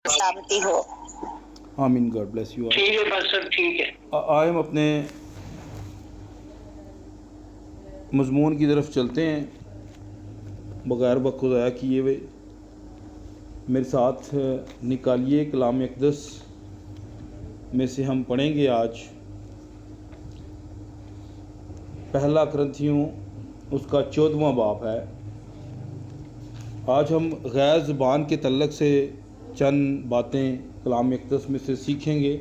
سلامتی ہو. آمین. God bless you. ٹھیک ہے بس سر، ٹھیک ہے. آئے ہم اپنے مضمون کی طرف چلتے ہیں بغیر وقت کو ضائع کیے ہوئے. میرے ساتھ نکالیے کلام اقدس میں سے ہم پڑھیں گے آج پہلا کرنتھیوں اس کا 14واں باب ہے. آج ہم غیر زبان کے تعلق سے چند باتیں کلام اقدس میں سے سیکھیں گے.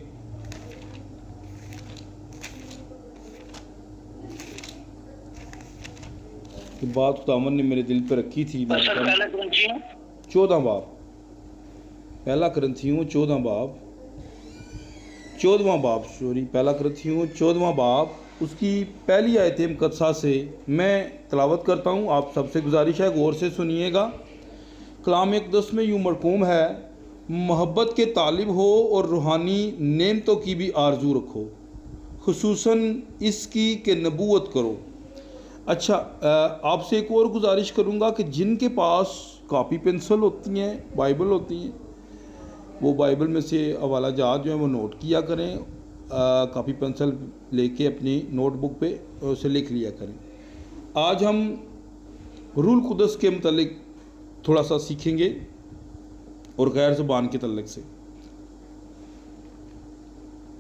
یہ بات خداوند نے میرے دل پہ رکھی تھی. بس سر، پہلا کرنتھیوں 14 باب، پہلا کرنتھیوں 14 باب، 14واں باب، پہلا کرنتھیوں 14واں باب، اس کی پہلی آیت مقدسہ سے میں تلاوت کرتا ہوں. آپ سب سے گزارش ہے غور سے سنیے گا. کلام اقدس میں یوں مرقوم ہے: محبت کے طالب ہو اور روحانی نعمتوں کی بھی آرزو رکھو، خصوصاً اس کی کہ نبوت کرو. اچھا، آپ سے ایک اور گزارش کروں گا کہ جن کے پاس کاپی پنسل ہوتی ہیں، بائبل ہوتی ہیں، وہ بائبل میں سے حوالہ جات جو ہیں وہ نوٹ کیا کریں. کاپی پنسل لے کے اپنی نوٹ بک پہ اسے لکھ لیا کریں. آج ہم روح القدس کے متعلق تھوڑا سا سیکھیں گے اور غیر زبان کے تعلق سے.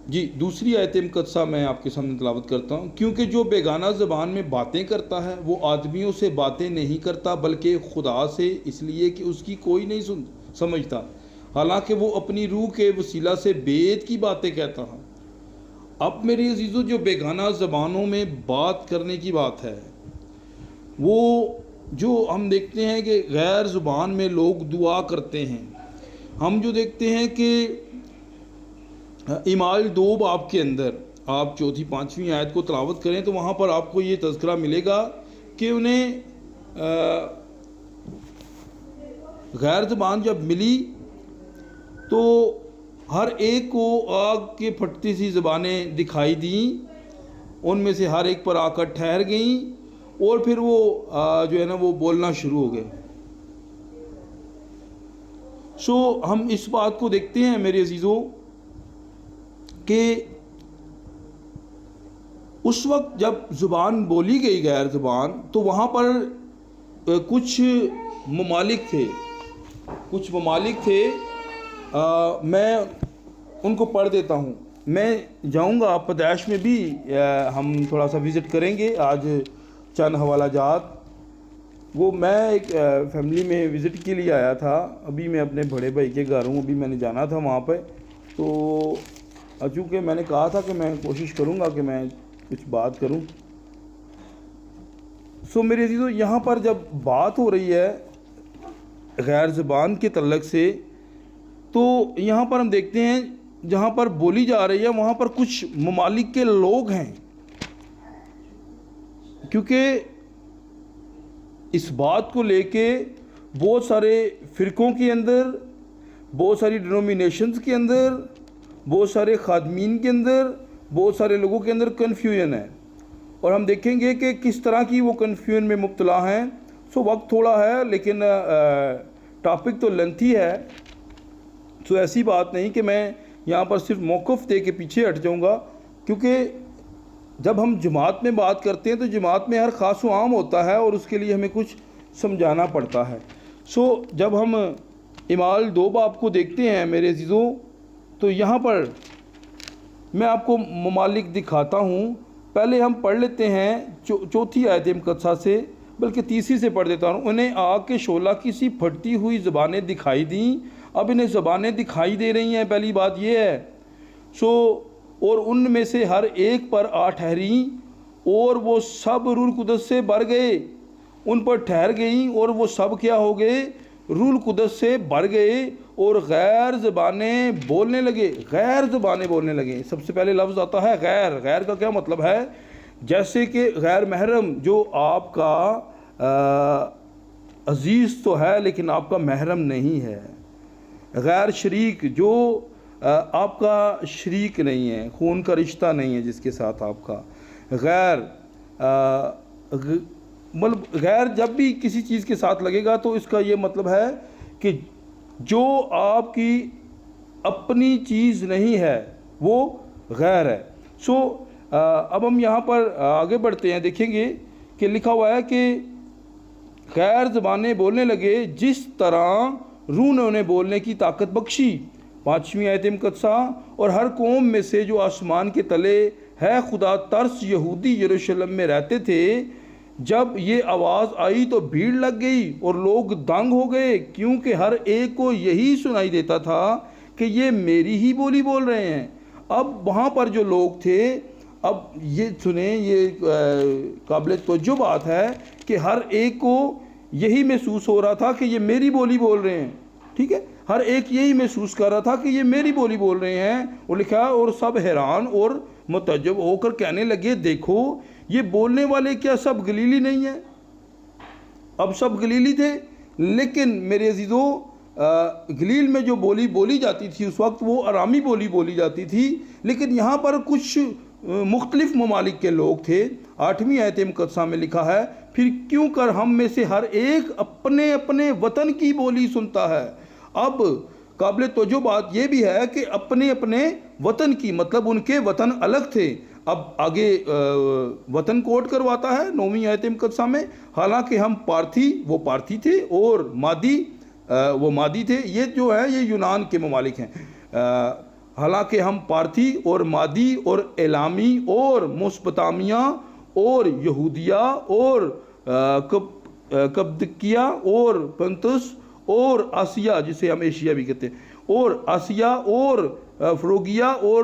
جی، دوسری آیت مقدسہ میں آپ کے سامنے تلاوت کرتا ہوں. کیونکہ جو بیگانہ زبان میں باتیں کرتا ہے وہ آدمیوں سے باتیں نہیں کرتا بلکہ خدا سے، اس لیے کہ اس کی کوئی نہیں سمجھتا، حالانکہ وہ اپنی روح کے وسیلہ سے بید کی باتیں کہتا ہے. اب میرے عزیزو، جو بیگانہ زبانوں میں بات کرنے کی بات ہے، وہ جو ہم دیکھتے ہیں کہ غیر زبان میں لوگ دعا کرتے ہیں. ہم جو دیکھتے ہیں کہ اعمال 2 باب کے اندر آپ 4-5 آیت کو تلاوت کریں تو وہاں پر آپ کو یہ تذکرہ ملے گا کہ انہیں غیر زبان جب ملی تو ہر ایک کو آگ کے پھٹتی سی زبانیں دکھائی دیں، ان میں سے ہر ایک پر آ کر ٹھہر گئیں اور پھر وہ جو ہے نا وہ بولنا شروع ہو گئے. ہم اس بات کو دیکھتے ہیں میرے عزیزوں کہ اس وقت جب زبان بولی گئی غیر زبان تو وہاں پر کچھ ممالک تھے. میں ان کو پڑھ دیتا ہوں. میں جاؤں گا پیدائش میں بھی ہم تھوڑا سا وزٹ کریں گے آج چند حوالہ جات. وہ میں ایک فیملی میں وزٹ کے لیے آیا تھا. ابھی میں اپنے بڑے بھائی کے گھر ہوں، ابھی میں نے جانا تھا وہاں پہ. تو چونکہ میں نے کہا تھا کہ میں کوشش کروں گا کہ میں کچھ بات کروں. میرے عزیزو، یہاں پر جب بات ہو رہی ہے غیر زبان کے تعلق سے تو یہاں پر ہم دیکھتے ہیں جہاں پر بولی جا رہی ہے وہاں پر کچھ ممالک کے لوگ ہیں. کیونکہ اس بات کو لے کے بہت سارے فرقوں کے اندر، بہت ساری ڈینومینیشنز کے اندر، بہت سارے خادمین کے اندر، بہت سارے لوگوں کے اندر کنفیوژن ہے. اور ہم دیکھیں گے کہ کس طرح کی وہ کنفیوژن میں مبتلا ہیں. وقت تھوڑا ہے لیکن ٹاپک تو لینتھی ہے. ایسی بات نہیں کہ میں یہاں پر صرف موقف دے کے پیچھے ہٹ جاؤں گا، کیونکہ جب ہم جماعت میں بات کرتے ہیں تو جماعت میں ہر خاص و عام ہوتا ہے اور اس کے لیے ہمیں کچھ سمجھانا پڑتا ہے. جب ہم اعمال 2 باب کو دیکھتے ہیں میرے عزیزوں تو یہاں پر میں آپ کو ممالک دکھاتا ہوں. پہلے ہم پڑھ لیتے ہیں 4 آیت مقدسہ سے، بلکہ 3 سے پڑھ دیتا ہوں. انہیں آگ کے شعلہ کی سی پھٹتی ہوئی زبانیں دکھائی دیں. اب انہیں زبانیں دکھائی دے رہی ہیں، پہلی بات یہ ہے. اور ان میں سے ہر ایک پر آ ٹھہریں اور وہ سب روح القدس سے بھر گئے. ان پر ٹھہر گئیں اور وہ سب کیا ہو گئے؟ روح القدس سے بھر گئے اور غیر زبانیں بولنے لگے. غیر زبانیں بولنے لگے. سب سے پہلے لفظ آتا ہے غیر. غیر کا کیا مطلب ہے؟ جیسے کہ غیر محرم، جو آپ کا عزیز تو ہے لیکن آپ کا محرم نہیں ہے. غیر شریک، جو آپ کا شریک نہیں ہے، خون کا رشتہ نہیں ہے جس کے ساتھ آپ کا. غیر مطلب غیر جب بھی کسی چیز کے ساتھ لگے گا تو اس کا یہ مطلب ہے کہ جو آپ کی اپنی چیز نہیں ہے، وہ غیر ہے۔ اب ہم یہاں پر آگے بڑھتے ہیں، دیکھیں گے کہ لکھا ہوا ہے کہ غیر زبانیں بولنے لگے جس طرح روح نے انہیں بولنے کی طاقت بخشی۔ 5ویں آیت مقدسہ، اور ہر قوم میں سے جو آسمان کے تلے ہے خدا ترس یہودی یروشلم میں رہتے تھے، جب یہ آواز آئی تو بھیڑ لگ گئی اور لوگ دنگ ہو گئے، کیونکہ ہر ایک کو یہی سنائی دیتا تھا کہ یہ میری ہی بولی بول رہے ہیں۔ اب وہاں پر جو لوگ تھے، اب یہ سنیں، یہ قابل توجہ بات ہے کہ ہر ایک کو یہی محسوس ہو رہا تھا کہ یہ میری بولی بول رہے ہیں، ٹھیک ہے، ہر ایک یہی محسوس کر رہا تھا کہ یہ میری بولی بول رہے ہیں۔ اور لکھا ہے اور سب حیران اور متعجب ہو کر کہنے لگے، دیکھو یہ بولنے والے کیا سب گلیلی نہیں ہیں؟ اب سب گلیلی تھے، لیکن میرے عزیزو گلیل میں جو بولی بولی جاتی تھی اس وقت وہ آرامی بولی بولی جاتی تھی، لیکن یہاں پر کچھ مختلف ممالک کے لوگ تھے۔ 8ویں آیت مقدسہ میں لکھا ہے، پھر کیوں کر ہم میں سے ہر ایک اپنے اپنے وطن کی بولی سنتا ہے۔ اب قابل توجہ بات یہ بھی ہے کہ اپنے اپنے وطن کی، مطلب ان کے وطن الگ تھے۔ اب آگے وطن کوٹ کرواتا ہے 9ویں آیت مقدسہ میں، حالانکہ ہم پارتھی، وہ پارتھی تھے، اور مادی، وہ مادی تھے۔ یہ جو ہے یہ یونان کے ممالک ہیں۔ حالانکہ ہم پارتھی اور مادی اور ایلامی اور مسپتامیہ اور یہودیہ اور کپدکیہ اور پنتس اور آسیہ، جسے ہم ایشیا بھی کہتے ہیں، اور آسیہ اور فروگیا اور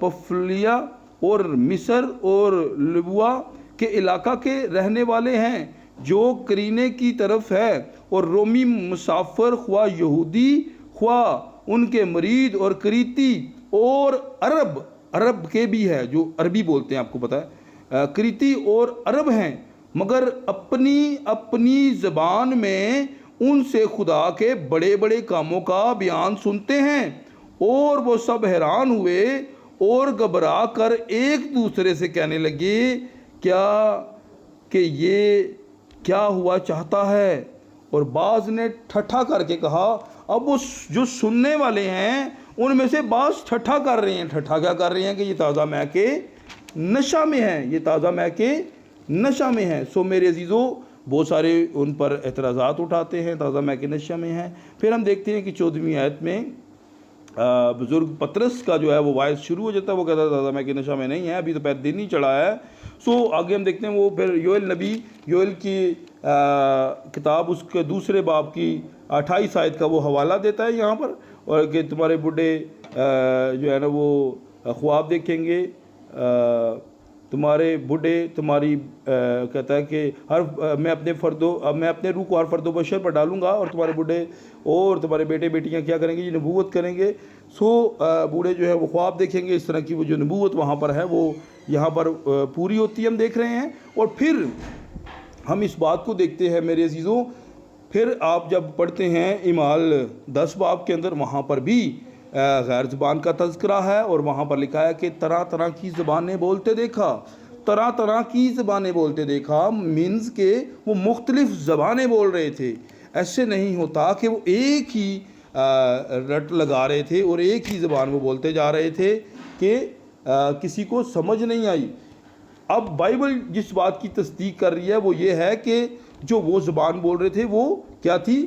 پفلیا اور مصر اور لبوا کے علاقہ کے رہنے والے ہیں، جو کرینے کی طرف ہے، اور رومی مسافر، خواہ یہودی خواہ ان کے مرید اور کریتی اور عرب کے بھی ہے جو عربی بولتے ہیں، آپ کو پتہ ہے، کریتی اور عرب ہیں، مگر اپنی اپنی زبان میں ان سے خدا کے بڑے بڑے کاموں کا بیان سنتے ہیں۔ اور وہ سب حیران ہوئے اور گھبرا کر ایک دوسرے سے کہنے لگے کہ یہ کیا ہوا چاہتا ہے، اور بعض نے ٹھٹھا کر کے کہا۔ اب وہ جو سننے والے ہیں ان میں سے بعض ٹھٹھا کر رہے ہیں۔ ٹھٹھا کیا کر رہے ہیں کہ یہ تازہ مے کے نشہ میں ہیں، یہ تازہ مے کے نشہ میں ہیں۔ میرے عزیزو بہت سارے ان پر اعتراضات اٹھاتے ہیں، تازہ مے کے نشہ میں ہیں۔ پھر ہم دیکھتے ہیں کہ 14ویں آیت میں بزرگ پطرس کا جو ہے وہ وائس شروع ہو جاتا ہے، وہ کہتا ہے تازہ مے کے نشہ میں نہیں ہے، ابھی تو پیر دن ہی چڑھا ہے۔ آگے ہم دیکھتے ہیں وہ پھر یوئیل نبی، یوئیل کی کتاب اس کے 2 باب کی 28 آیت کا وہ حوالہ دیتا ہے یہاں پر، اور کہ تمہارے بڈھے جو ہے نا وہ خواب دیکھیں گے، تمہارے بڈھے تمہاری کہتا ہے کہ میں اپنے روح کو ہر فرد و بشر پر ڈالوں گا، اور تمہارے بڈھے اور تمہارے بیٹے بیٹیاں کیا کریں گے، یہ نبوت کریں گے۔ بوڑھے جو ہے وہ خواب دیکھیں گے۔ اس طرح کی وہ جو نبوت وہاں پر ہے وہ یہاں پر پوری ہوتی ہے، ہم دیکھ رہے ہیں۔ اور پھر ہم اس بات کو دیکھتے ہیں میرے عزیزوں، پھر آپ جب پڑھتے ہیں اعمال 10 باب کے اندر، وہاں پر بھی غیر زبان کا تذکرہ ہے، اور وہاں پر لکھا ہے کہ طرح طرح کی زبانیں بولتے دیکھا، طرح طرح کی زبانیں بولتے دیکھا، مینز کہ وہ مختلف زبانیں بول رہے تھے۔ ایسے نہیں ہوتا کہ وہ ایک ہی رٹ لگا رہے تھے اور ایک ہی زبان وہ بولتے جا رہے تھے کہ کسی کو سمجھ نہیں آئی۔ اب بائبل جس بات کی تصدیق کر رہی ہے وہ یہ ہے کہ جو وہ زبان بول رہے تھے وہ کیا تھی،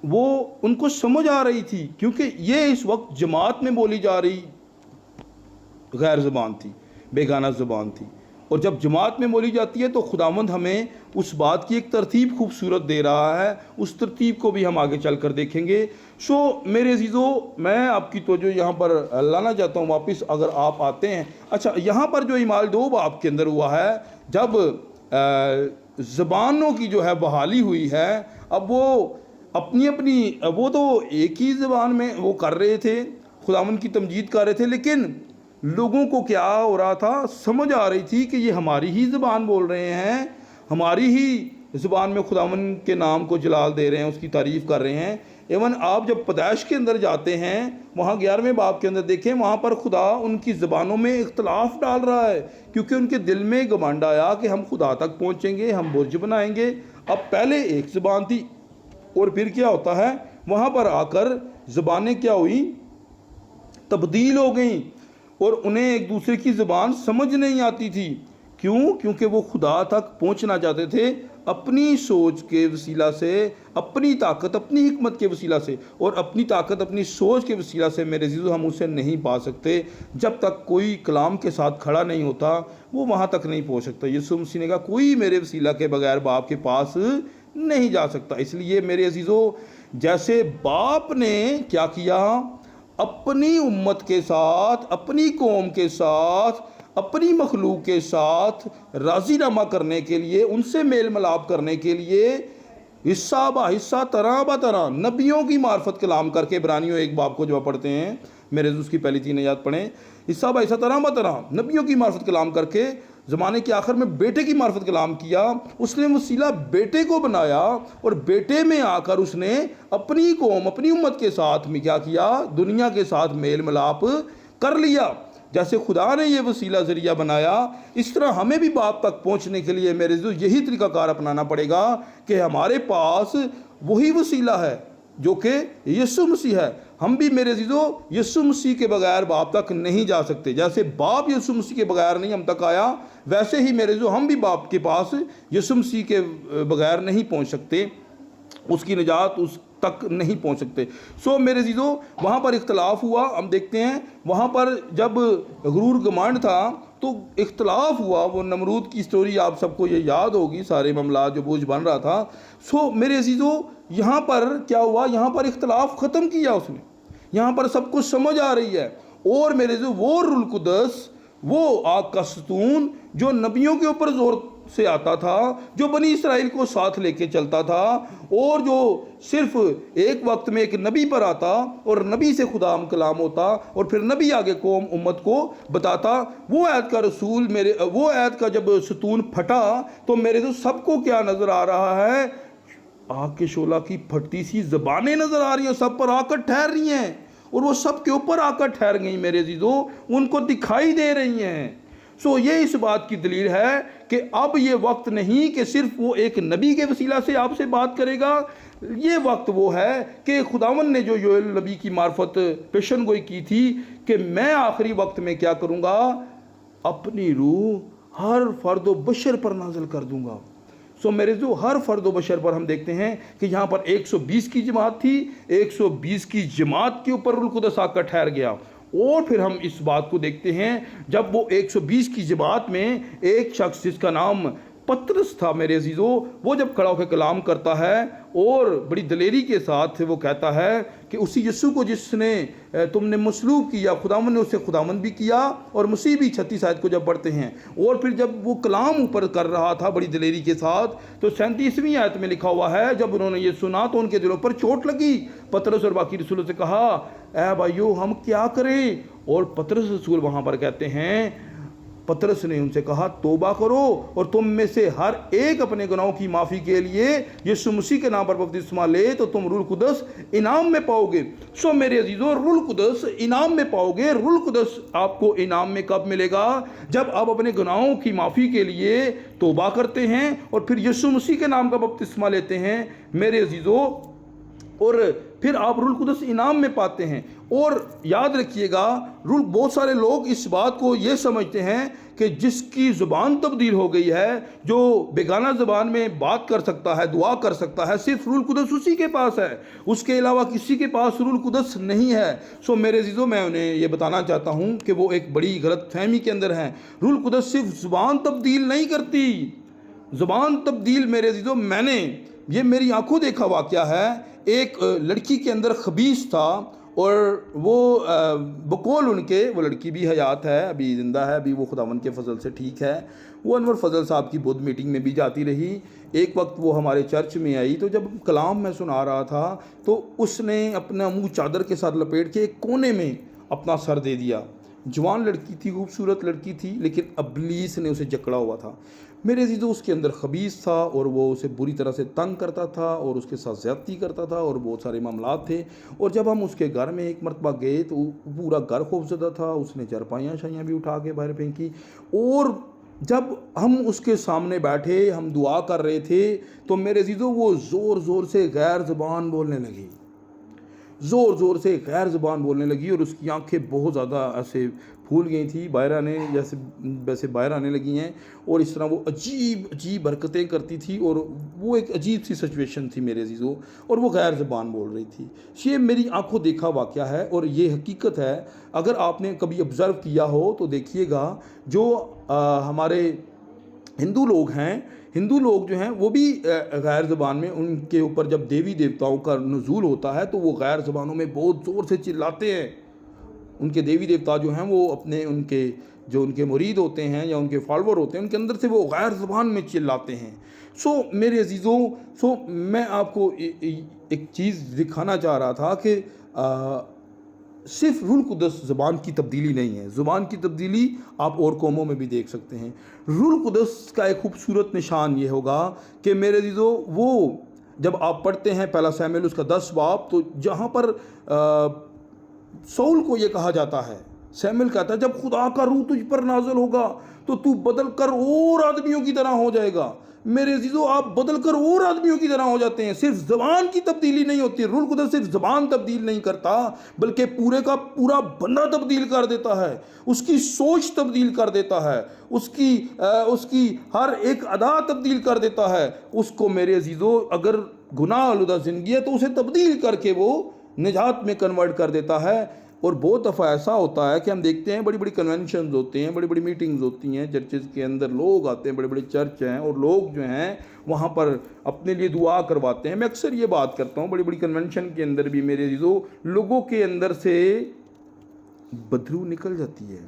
وہ ان کو سمجھ آ رہی تھی، کیونکہ یہ اس وقت جماعت میں بولی جا رہی غیر زبان تھی، بیگانہ زبان تھی۔ اور جب جماعت میں بولی جاتی ہے تو خداوند ہمیں اس بات کی ایک ترتیب خوبصورت دے رہا ہے، اس ترتیب کو بھی ہم آگے چل کر دیکھیں گے۔ میرے عزیزو، میں آپ کی توجہ یہاں پر لانا چاہتا ہوں واپس، اگر آپ آتے ہیں۔ اچھا، یہاں پر جو اعمال 2 باب کے اندر ہوا ہے، جب زبانوں کی جو ہے بحالی ہوئی ہے، اب وہ اپنی وہ تو ایک ہی زبان میں وہ کر رہے تھے، خداوند کی تمجید کر رہے تھے، لیکن لوگوں کو کیا ہو رہا تھا، سمجھ آ رہی تھی کہ یہ ہماری ہی زبان بول رہے ہیں، ہماری ہی زبان میں خداوند کے نام کو جلال دے رہے ہیں، اس کی تعریف کر رہے ہیں۔ ایون آپ جب پیدائش کے اندر جاتے ہیں، وہاں 11ویں باب کے اندر دیکھیں، وہاں پر خدا ان کی زبانوں میں اختلاف ڈال رہا ہے، کیونکہ ان کے دل میں گمانڈ آیا کہ ہم خدا تک پہنچیں گے، ہم برج بنائیں گے۔ اب پہلے ایک زبان تھی، اور پھر کیا ہوتا ہے، وہاں پر آ کر زبانیں کیا ہوئی، تبدیل ہو گئیں اور انہیں ایک دوسرے کی زبان سمجھ نہیں آتی تھی. کیوں؟ کیونکہ وہ خدا تک پہنچنا چاہتے تھے اپنی سوچ کے وسیلہ سے، اپنی طاقت، اپنی حکمت کے وسیلہ سے، اور اپنی طاقت اپنی سوچ کے وسیلہ سے میرے عزیزو ہم اسے نہیں پا سکتے. جب تک کوئی کلام کے ساتھ کھڑا نہیں ہوتا وہ وہاں تک نہیں پہنچ سکتا. یسوع مسیح نے کہا کوئی میرے وسیلہ کے بغیر باپ کے پاس نہیں جا سکتا. اس لیے میرے عزیزو جیسے باپ نے کیا کیا، اپنی امت کے ساتھ، اپنی قوم کے ساتھ، اپنی مخلوق کے ساتھ راضی نامہ کرنے کے لیے، ان سے میل ملاپ کرنے کے لیے حصہ با حصہ، طرح با طرح نبیوں کی معرفت کلام کر کے، عبرانیوں 1 باب کو جب پڑھتے ہیں، میرے اس کی پہلی 3 آیات پڑھیں، حصہ با حصہ، طرح با طرح نبیوں کی معرفت کلام کر کے زمانے کے آخر میں بیٹے کی معرفت کلام کیا. اس نے وسیلہ بیٹے کو بنایا اور بیٹے میں آ کر اس نے اپنی قوم، اپنی امت کے ساتھ میں کیا کیا، دنیا کے ساتھ میل ملاپ کر لیا. جیسے خدا نے یہ وسیلہ ذریعہ بنایا، اس طرح ہمیں بھی باپ تک پہنچنے کے لیے میرے عزیزو یہی طریقہ کار اپنانا پڑے گا کہ ہمارے پاس وہی وسیلہ ہے جو کہ یسوع مسیح ہے. ہم بھی میرے عزیزو یسوع مسیح کے بغیر باپ تک نہیں جا سکتے. جیسے باپ یسوع مسیح کے بغیر نہیں ہم تک آیا، ویسے ہی میرے عزیزو ہم بھی باپ کے پاس یسوع مسیح کے بغیر نہیں پہنچ سکتے، اس کی نجات اس تک نہیں پہنچ سکتے. سو میرے عزیزو وہاں پر اختلاف ہوا. ہم دیکھتے ہیں وہاں پر جب غرور گمانڈ تھا تو اختلاف ہوا. وہ نمرود کی سٹوری آپ سب کو یہ یاد ہوگی، سارے معاملات جو بوجھ بن رہا تھا. سو میرے عزیزو یہاں پر کیا ہوا، یہاں پر اختلاف ختم کیا اس نے. یہاں پر سب کچھ سمجھ آ رہی ہے. اور میرے عزیزو وہ روح القدس، وہ آگ کا ستون جو نبیوں کے اوپر زور سے آتا تھا، جو بنی اسرائیل کو ساتھ لے کے چلتا تھا، اور جو صرف ایک وقت میں ایک نبی پر آتا اور نبی سے خدا کلام ہوتا اور پھر نبی آگے قوم امت کو بتاتا. وہ عہد کا رسول وہ عہد کا جب ستون پھٹا تو میرے تو سب کو کیا نظر آ رہا ہے، آگ کے شعلہ کی پھٹتی سی زبانیں نظر آ رہی ہیں، سب پر آ کر ٹھہر رہی ہیں اور وہ سب کے اوپر آ کر ٹھہر گئیں میرے عزیزو، ان کو دکھائی دے رہی ہیں. سو یہ اس بات کی دلیل ہے کہ اب یہ وقت نہیں کہ صرف وہ ایک نبی کے وسیلہ سے آپ سے بات کرے گا. یہ وقت وہ ہے کہ خداوند نے جو یوئیل نبی کی معرفت پیشن گوئی کی تھی کہ میں آخری وقت میں کیا کروں گا، اپنی روح ہر فرد و بشر پر نازل کر دوں گا. سو میرے جو ہر فرد و بشر پر ہم دیکھتے ہیں کہ یہاں پر 120 کی جماعت تھی، 120 کی جماعت کے اوپر روح القدس آ کر ٹھہر گیا. اور پھر ہم اس بات کو دیکھتے ہیں جب وہ 120 کی جماعت میں ایک شخص جس کا نام پطرس تھا میرے عزیزو، وہ جب کھڑا ہو کے کلام کرتا ہے اور بڑی دلیری کے ساتھ وہ کہتا ہے کہ اسی یسوع کو جس نے تم نے مصلوب کیا، خداوند نے اسے خداوند بھی کیا. اور مسیح بھی 36 آیت کو جب پڑھتے ہیں اور پھر جب وہ کلام اوپر کر رہا تھا بڑی دلیری کے ساتھ، تو 37ویں آیت میں لکھا ہوا ہے جب انہوں نے یہ سنا تو ان کے دلوں پر چوٹ لگی. پطرس اور باقی رسولوں سے کہا اے بھائیو ہم کیا کریں؟ اور پطرس رسول وہاں پر کہتے ہیں، پطرس نے ان سے کہا توبہ کرو اور تم میں سے ہر ایک اپنے گناہوں کی معافی کے لیے یسوع مسیح کے نام پر بپتسمہ لے تو تم روح القدس انعام میں پاؤ گے. سو میرے عزیزو روح القدس انعام میں پاؤ گے. روح القدس آپ کو انعام میں کب ملے گا؟ جب آپ اپنے گناہوں کی معافی کے لیے توبہ کرتے ہیں اور پھر یسوع مسیح کے نام کا بپتسمہ لیتے ہیں میرے عزیزو، اور پھر آپ روح القدس انعام میں پاتے ہیں. اور یاد رکھیے گا بہت سارے لوگ اس بات کو یہ سمجھتے ہیں کہ جس کی زبان تبدیل ہو گئی ہے، جو بیگانہ زبان میں بات کر سکتا ہے، دعا کر سکتا ہے، صرف روح القدس اسی کے پاس ہے، اس کے علاوہ کسی کے پاس روح القدس نہیں ہے. سو میرے عزیزو میں انہیں یہ بتانا چاہتا ہوں کہ وہ ایک بڑی غلط فہمی کے اندر ہیں. روح القدس صرف زبان تبدیل نہیں کرتی. زبان تبدیل میرے عزیزو یہ میری آنکھوں دیکھا واقعہ ہے. ایک لڑکی کے اندر خبیث تھا اور وہ بقول ان کے، وہ لڑکی بھی حیات ہے، ابھی زندہ ہے، ابھی وہ خداوند کے فضل سے ٹھیک ہے. وہ انور فضل صاحب کی بدھ میٹنگ میں بھی جاتی رہی. ایک وقت وہ ہمارے چرچ میں آئی تو جب کلام میں سنا رہا تھا تو اس نے اپنا منہ چادر کے ساتھ لپیٹ کے ایک کونے میں اپنا سر دے دیا. جوان لڑکی تھی، خوبصورت لڑکی تھی، لیکن ابلیس نے اسے جکڑا ہوا تھا. میرے عزیزو اس کے اندر خبیث تھا اور وہ اسے بری طرح سے تنگ کرتا تھا اور اس کے ساتھ زیادتی کرتا تھا اور بہت سارے معاملات تھے. اور جب ہم اس کے گھر میں ایک مرتبہ گئے تو پورا گھر خوفزدہ تھا. اس نے چرپائیاں شائیاں بھی اٹھا کے باہر پھینکی. اور جب ہم اس کے سامنے بیٹھے، ہم دعا کر رہے تھے تو میرے عزیزو وہ زور زور سے غیر زبان بولنے لگی. زور زور سے غیر زبان بولنے لگی اور اس کی آنکھیں بہت زیادہ ایسے پھول گئی تھی، باہر آنے جیسے ویسے باہر آنے لگی ہیں، اور اس طرح وہ عجیب عجیب حرکتیں کرتی تھی، اور وہ ایک عجیب سی سچویشن تھی میرے عزیزو، اور وہ غیر زبان بول رہی تھی۔ یہ میری آنکھوں دیکھا واقعہ ہے اور یہ حقیقت ہے۔ اگر آپ نے کبھی آبزرو کیا ہو تو دیکھیے گا جو ہمارے ہندو لوگ ہیں، ہندو لوگ جو ہیں وہ بھی غیر زبان میں ان کے اوپر جب دیوی دیوتاؤں کا نزول ہوتا ہے تو وہ غیر زبانوں میں بہت زور سے چلاتے ہیں۔ ان کے دیوی دیوتا جو ہیں وہ اپنے ان کے مرید ہوتے ہیں یا ان کے فالوور ہوتے ہیں، ان کے اندر سے وہ غیر زبان میں چلاتے ہیں۔ میرے عزیزوں، میں آپ کو ایک چیز دکھانا چاہ رہا تھا کہ صرف روح القدس زبان کی تبدیلی نہیں ہے، زبان کی تبدیلی آپ اور قوموں میں بھی دیکھ سکتے ہیں۔ روح القدس کا ایک خوبصورت نشان یہ ہوگا کہ میرے عزیزو، وہ جب آپ پڑھتے ہیں پہلا ساموئیل اس کا 10 باب، تو جہاں پر سول کو یہ کہا جاتا ہے، ساموئیل کہتا ہے جب خدا کا روح تجھ پر نازل ہوگا تو تو بدل کر اور آدمیوں کی طرح ہو جائے گا۔ میرے عزیزو، آپ بدل کر اور آدمیوں کی طرح ہو جاتے ہیں۔ صرف زبان کی تبدیلی نہیں ہوتی، روح القدس صرف زبان تبدیل نہیں کرتا بلکہ پورے کا پورا بندہ تبدیل کر دیتا ہے، اس کی سوچ تبدیل کر دیتا ہے، اس کی ہر ایک ادا تبدیل کر دیتا ہے۔ اس کو میرے عزیزو اگر گناہ آلودہ زندگی ہے تو اسے تبدیل کر کے وہ نجات میں کنورٹ کر دیتا ہے۔ اور بہت دفعہ ایسا ہوتا ہے کہ ہم دیکھتے ہیں بڑی بڑی کنونشنز ہوتے ہیں، بڑی بڑی میٹنگز ہوتی ہیں چرچز کے اندر، لوگ آتے ہیں، بڑے بڑے چرچ ہیں اور لوگ جو ہیں وہاں پر اپنے لیے دعا کرواتے ہیں۔ میں اکثر یہ بات کرتا ہوں، بڑی بڑی کنونشن کے اندر بھی میرے عزیزو لوگوں کے اندر سے بدرو نکل جاتی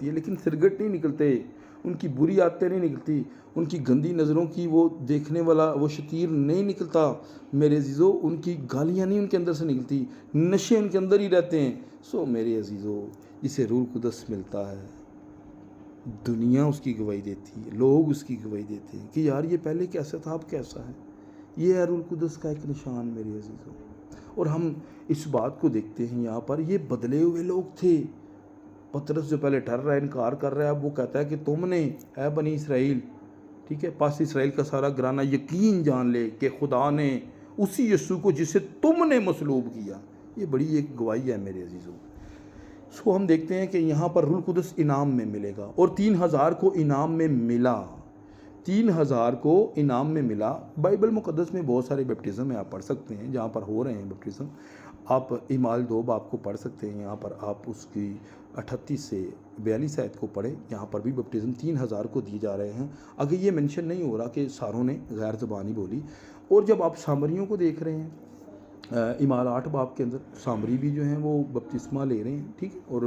ہے، لیکن سرگٹ نہیں نکلتے، ان کی بری عادتیں نہیں نکلتی، ان کی گندی نظروں کی وہ دیکھنے والا وہ شتیر نہیں نکلتا میرے عزیزو، ان کی گالیاں نہیں ان کے اندر سے نکلتی، نشے ان کے اندر ہی رہتے ہیں۔ میرے عزیزو، جسے روح القدس ملتا ہے، دنیا اس کی گواہی دیتی ہے، لوگ اس کی گواہی دیتے ہیں کہ یار یہ پہلے کیسا تھا، اب کیسا ہے۔ یہ ہے روح القدس کا ایک نشان میرے عزیزو، اور ہم اس بات کو دیکھتے ہیں یہاں پر، یہ بدلے ہوئے لوگ تھے۔ پطرس جو پہلے ڈر رہا ہے، انکار کر رہا ہے، اب وہ کہتا ہے کہ تم نے اے بنی اسرائیل، ٹھیک ہے، پاس اسرائیل کا سارا گھرانہ یقین جان لے کہ خدا نے اسی یسوع کو جسے تم نے مصلوب کیا۔ یہ بڑی ایک گواہی ہے میرے عزیزو۔ ہم دیکھتے ہیں کہ یہاں پر روح القدس انعام میں ملے گا، اور 3000 کو انعام میں ملا، 3000 کو انعام میں ملا۔ بائبل مقدس میں بہت سارے بیپٹزم ہیں، آپ پڑھ سکتے ہیں جہاں پر ہو رہے ہیں بیپٹزم۔ آپ اعمال 2 باب کو پڑھ سکتے ہیں، یہاں پر آپ اس کی 38 سے 42 آیت کو پڑھیں، یہاں پر بھی بیپٹزم 3000 کو دیے جا رہے ہیں۔ اگر یہ منشن نہیں ہو رہا کہ ساروں نے غیر زبانی بولی۔ اور جب آپ سامریوں کو دیکھ رہے ہیں، اعمال 8 باب کے اندر سامری بھی جو ہیں وہ بپتسمہ لے رہے ہیں، ٹھیک ہے، اور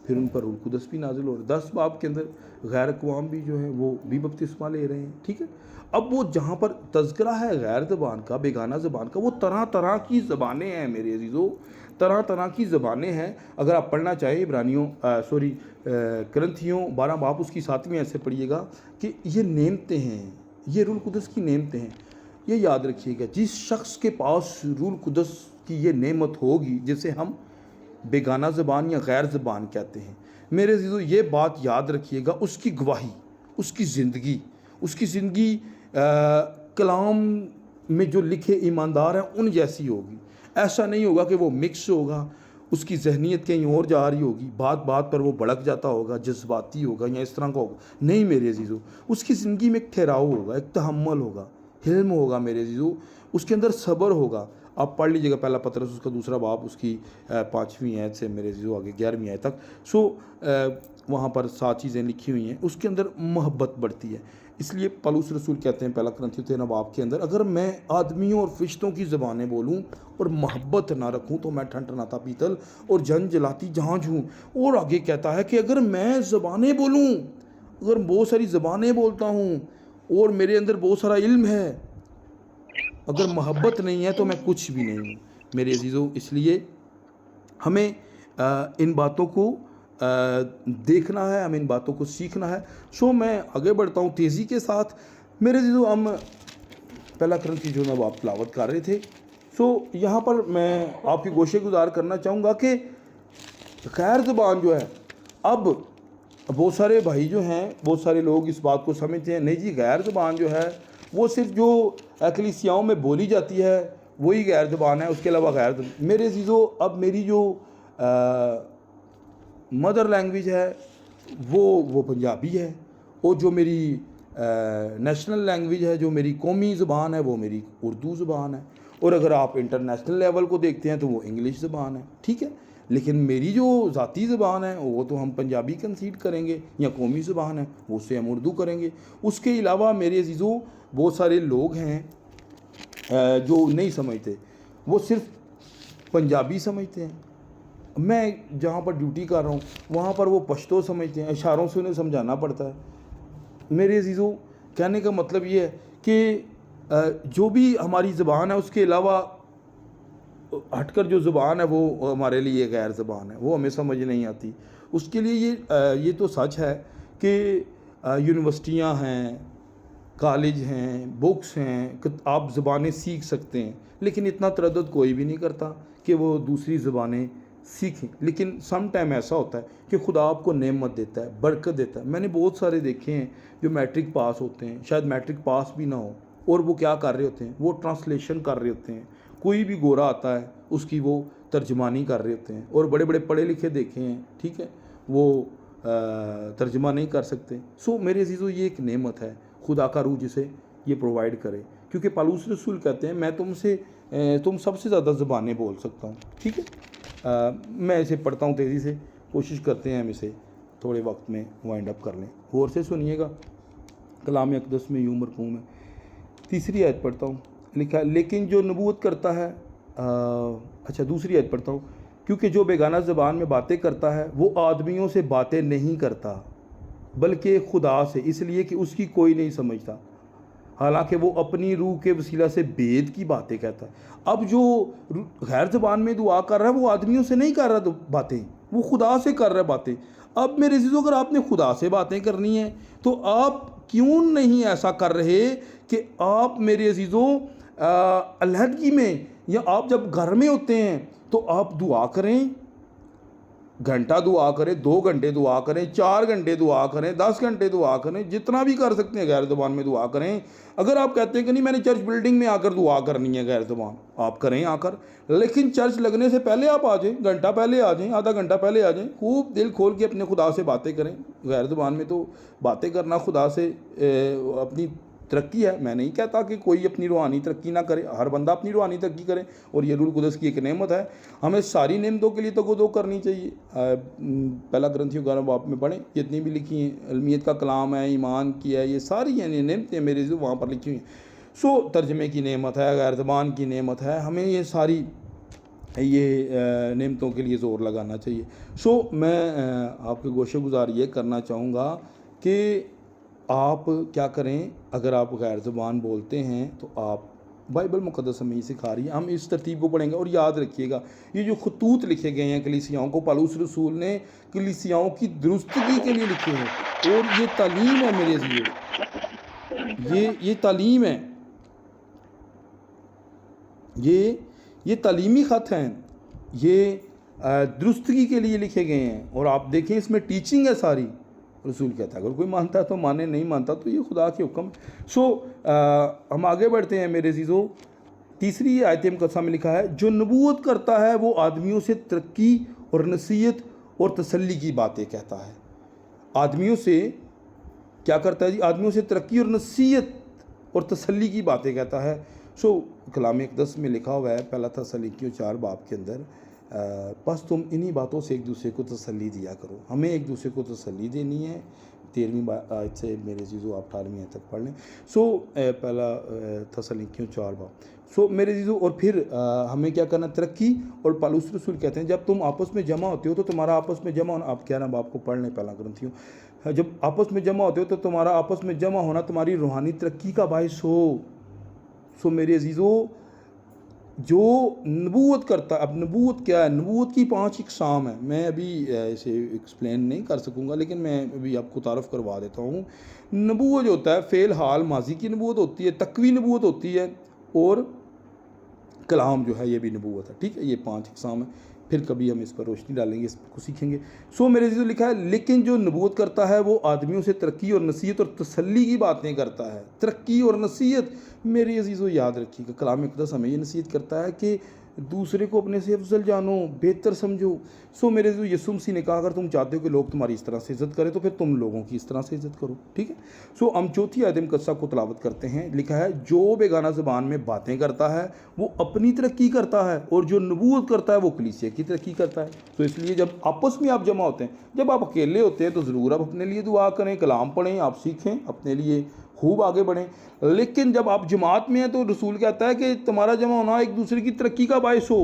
پھر ان پر روح القدس بھی نازل ہو رہا ہے۔ 10 باب کے اندر غیر اقوام بھی جو ہیں وہ بھی بپتسمہ لے رہے ہیں، ٹھیک ہے۔ اب وہ جہاں پر تذکرہ ہے غیر زبان کا، بیگانہ زبان کا، وہ طرح طرح کی زبانیں ہیں میرے عزیزو، طرح طرح کی زبانیں ہیں۔ اگر آپ پڑھنا چاہیں کرنتھیوں 12 باب اس کی 7ویں آیت سے پڑھیے گا کہ یہ نعمتیں ہیں، یہ روح القدس کی نعمتیں ہیں۔ یہ یاد رکھیے گا، جس شخص کے پاس روح القدس کی یہ نعمت ہوگی جسے ہم بیگانہ زبان یا غیر زبان کہتے ہیں، میرے عزیزو یہ بات یاد رکھیے گا، اس کی گواہی، اس کی زندگی کلام میں جو لکھے ایماندار ہیں ان جیسی ہوگی۔ ایسا نہیں ہوگا کہ وہ مکس ہوگا، اس کی ذہنیت کہیں اور جا رہی ہوگی، بات بات پر وہ بھڑک جاتا ہوگا، جذباتی ہوگا یا اس طرح کا ہوگا، نہیں میرے عزیزو۔ اس کی زندگی میں ایک ٹھہراؤ ہوگا، ایک تحمل ہوگا، حلم ہوگا میرے عزیزو، اس کے اندر صبر ہوگا۔ آپ پڑھ لیجیے گا پہلا پطرس اس کا 2 باب اس کی 5ویں آیت سے میرے عزیزو آگے 11ویں آیت تک۔ وہاں پر 7 چیزیں لکھی ہوئی ہیں، اس کے اندر محبت بڑھتی ہے۔ اس لیے پولس رسول کہتے ہیں پہلا کرنتھیوں 13 باب کے اندر، اگر میں آدمیوں اور فرشتوں کی زبانیں بولوں اور محبت نہ رکھوں تو میں ٹھنٹناتا پیتل اور جن جلاتی جھانجھ ہوں۔ اور آگے کہتا ہے کہ اگر میں زبانیں بولوں، اگر بہت ساری زبانیں بولتا ہوں اور میرے اندر بہت سارا علم ہے، اگر محبت نہیں ہے تو میں کچھ بھی نہیں ہوں میرے عزیزو۔ اس لیے ہمیں ان باتوں کو دیکھنا ہے، ہمیں ان باتوں کو سیکھنا ہے۔ میں آگے بڑھتا ہوں تیزی کے ساتھ میرے عزیزو۔ ہم پہلا کرنتھی جو میں آپ تلاوت کر رہے تھے، یہاں پر میں آپ کی گوشے گزار کرنا چاہوں گا کہ غیر زبان جو ہے، اب بہت سارے بھائی جو ہیں، بہت سارے لوگ اس بات کو سمجھتے ہیں نہیں جی غیر زبان جو ہے وہ صرف جو کلیسیاؤں میں بولی جاتی ہے وہی غیر زبان ہے، اس کے علاوہ غیر میرے عزیزو اب میری جو مدر لینگویج ہے وہ پنجابی ہے، اور جو میری نیشنل لینگویج ہے، جو میری قومی زبان ہے، وہ میری اردو زبان ہے، اور اگر آپ انٹرنیشنل لیول کو دیکھتے ہیں تو وہ انگلش زبان ہے، ٹھیک ہے. لیکن میری جو ذاتی زبان ہے وہ تو ہم پنجابی کنسیڈ کریں گے، یا قومی زبان ہے وہ سے ہم اردو کریں گے. اس کے علاوہ میرے عزیزو بہت سارے لوگ ہیں جو نہیں سمجھتے، وہ صرف پنجابی سمجھتے ہیں. میں جہاں پر ڈیوٹی کر رہا ہوں وہاں پر وہ پشتو سمجھتے ہیں، اشاروں سے انہیں سمجھانا پڑتا ہے. میرے عزیزو کہنے کا مطلب یہ ہے کہ جو بھی ہماری زبان ہے اس کے علاوہ ہٹ کر جو زبان ہے وہ ہمارے لیے غیر زبان ہے، وہ ہمیں سمجھ نہیں آتی. اس کے لیے یہ تو سچ ہے کہ یونیورسٹیاں ہیں، کالج ہیں، بکس ہیں، آپ زبانیں سیکھ سکتے ہیں، لیکن اتنا تردد کوئی بھی نہیں کرتا کہ وہ دوسری زبانیں سیکھیں. لیکن سم ٹائم ایسا ہوتا ہے کہ خدا آپ کو نعمت دیتا ہے، برکت دیتا ہے. میں نے بہت سارے دیکھے ہیں جو میٹرک پاس ہوتے ہیں، شاید میٹرک پاس بھی نہ ہو، اور وہ کیا کر رہے ہوتے ہیں، وہ ٹرانسلیشن کر رہے ہوتے ہیں. کوئی بھی گورا آتا ہے اس کی وہ ترجمانی کر رہے ہوتے ہیں، اور بڑے بڑے پڑھے لکھے دیکھے ہیں، ٹھیک ہے، وہ ترجمہ نہیں کر سکتے. سو میرے عزیزو یہ ایک نعمت ہے، خدا کا روح جسے یہ پرووائڈ کرے، کیونکہ پالوس رسول کہتے ہیں میں تم سب سے زیادہ زبانیں بول سکتا ہوں، ٹھیک ہے. میں اسے پڑھتا ہوں تیزی سے، کوشش کرتے ہیں ہم اسے تھوڑے وقت میں وائنڈ اپ کر لیں. غور سے سنیے گا. کلام اقدس میں یوں مرقوم ہے، 3 آیت پڑھتا ہوں. لکھا ہے لیکن جو نبوت کرتا ہے، دوسری آیت پڑھتا ہوں، کیونکہ جو بیگانہ زبان میں باتیں کرتا ہے وہ آدمیوں سے باتیں نہیں کرتا بلکہ خدا سے، اس لیے کہ اس کی کوئی نہیں سمجھتا، حالانکہ وہ اپنی روح کے وسیلہ سے بید کی باتیں کہتا ہے. اب جو غیر زبان میں دعا کر رہا ہے وہ آدمیوں سے نہیں کر رہا باتیں، وہ خدا سے کر رہا ہے باتیں. اب میرے عزیزو اگر آپ نے خدا سے باتیں کرنی ہیں تو آپ کیوں نہیں ایسا کر رہے کہ آپ میرے عزیزو علیحدگی میں، یا آپ جب گھر میں ہوتے ہیں تو آپ دعا کریں، گھنٹہ دعا کریں، 2 گھنٹے دعا کریں، 4 گھنٹے دعا کریں، 10 گھنٹے دعا کریں، جتنا بھی کر سکتے ہیں غیر زبان میں دعا کریں. اگر آپ کہتے ہیں کہ نہیں میں نے چرچ بلڈنگ میں آ کر دعا کرنی ہے غیر زبان، آپ کریں آ کر، لیکن چرچ لگنے سے پہلے آپ آ جائیں، گھنٹہ پہلے آ جائیں، آدھا گھنٹہ پہلے آ جائیں، خوب دل کھول کے اپنے خدا سے باتیں کریں. غیر زبان میں تو باتیں کرنا خدا سے اپنی ترقی ہے. میں نہیں کہتا کہ کوئی اپنی روحانی ترقی نہ کرے، ہر بندہ اپنی روحانی ترقی کرے، اور یہ روح القدس کی ایک نعمت ہے. ہمیں ساری نعمتوں کے لیے تگودو کرنی چاہیے. پہلا گرنتھیوں 11 باب میں پڑھیں، جتنی بھی لکھی ہیں، علمیت کا کلام ہے، ایمان کی ہے، یہ ساری یعنی نعمتیں میرے جو وہاں پر لکھی ہوئی ہیں. سو ترجمے کی نعمت ہے، غیر زبان کی نعمت ہے، ہمیں یہ ساری نعمتوں کے لیے زور لگانا چاہیے. سو میں آپ کے گوشے گزار یہ کرنا چاہوں گا کہ آپ کیا کریں، اگر آپ غیر زبان بولتے ہیں تو آپ، بائبل مقدس ہمیں یہ سکھا رہی ہے، ہم اس ترتیب کو پڑھیں گے. اور یاد رکھیے گا یہ جو خطوط لکھے گئے ہیں کلیسیاؤں کو، پالوس رسول نے کلیسیاؤں کی درستگی کے لیے لکھے ہیں، اور یہ تعلیم ہے میرے عزیزو، یہ تعلیم ہے، یہ تعلیمی خط ہیں، یہ درستگی کے لیے لکھے گئے ہیں. اور آپ دیکھیں اس میں ٹیچنگ ہے ساری. رسول کہتا ہے اگر کوئی مانتا ہے تو مانے، نہیں مانتا تو یہ خدا کے حکم. سو ہم آگے بڑھتے ہیں میرے عزیزو. 3 آیت مقدسہ میں لکھا ہے جو نبوت کرتا ہے وہ آدمیوں سے ترقی اور نصیحت اور تسلی کی باتیں کہتا ہے. آدمیوں سے کیا کرتا ہے جی؟ آدمیوں سے ترقی اور نصیحت اور تسلی کی باتیں کہتا ہے. سو کلام اقدس میں لکھا ہوا ہے پہلا تسلنیکیوں 4 باب کے اندر، بس تم انہی باتوں سے ایک دوسرے کو تسلی دیا کرو. ہمیں ایک دوسرے کو تسلی دینی ہے. 13ویں آیت سے میرے عزیزو آپ 18ویں آیت تک پڑھ لیں. سو پہلا تسلنیکیوں 4 باب. سو میرے عزیزو اور پھر ہمیں کیا کرنا، ترقی. اور پالوس رسول کہتے ہیں جب تم آپس میں جمع ہوتے ہو تو تمہارا آپس میں جمع ہونا، آپ 11 باب کو پڑھ لیں پہلا گرنتھیوں، جب آپس میں جمع ہوتے ہو تو تمہارا آپس میں جمع ہونا تمہاری روحانی ترقی کا باعث ہو. سو میرے عزیزو جو نبوت کرتا ہے، اب نبوت کیا ہے؟ نبوت کی 5 اقسام ہیں. میں ابھی اسے ایکسپلین نہیں کر سکوں گا، لیکن میں ابھی آپ کو تعارف کروا دیتا ہوں. نبوت جو ہوتا ہے فعل حال ماضی کی نبوت ہوتی ہے، تقوی نبوت ہوتی ہے، اور کلام جو ہے یہ بھی نبوت ہے. ٹھیک ہے، یہ 5 اقسام ہیں. پھر کبھی ہم اس پر روشنی ڈالیں گے، اس کو سیکھیں گے۔ سو میرے عزیزو لکھا ہے لیکن جو نبوت کرتا ہے وہ آدمیوں سے ترقی اور نصیحت اور تسلی کی باتیں کرتا ہے۔ ترقی اور نصیحت، میرے عزیزو یاد رکھیے کہ کلام اقدس ہمیں یہ نصیحت کرتا ہے کہ دوسرے کو اپنے سے افضل جانو، بہتر سمجھو۔ سو میرے عزیزو یسوع مسیح نے کہا اگر تم چاہتے ہو کہ لوگ تمہاری اس طرح سے عزت کریں تو پھر تم لوگوں کی اس طرح سے عزت کرو، ٹھیک ہے۔ سو ہم چوتھی آیت مقدسہ کو تلاوت کرتے ہیں۔ لکھا ہے جو بیگانہ زبان میں باتیں کرتا ہے وہ اپنی ترقی کرتا ہے اور جو نبوت کرتا ہے وہ کلیسیا کی ترقی کرتا ہے۔ تو اس لیے جب آپس میں آپ جمع ہوتے ہیں، جب آپ اکیلے ہوتے ہیں تو ضرور آپ اپنے لیے دعا کریں، کلام پڑھیں، آپ سیکھیں، اپنے لیے خوب آگے بڑھیں۔ لیکن جب آپ جماعت میں ہیں تو رسول کہتا ہے کہ تمہارا جمع ہونا ایک دوسرے کی ترقی کا باعث ہو۔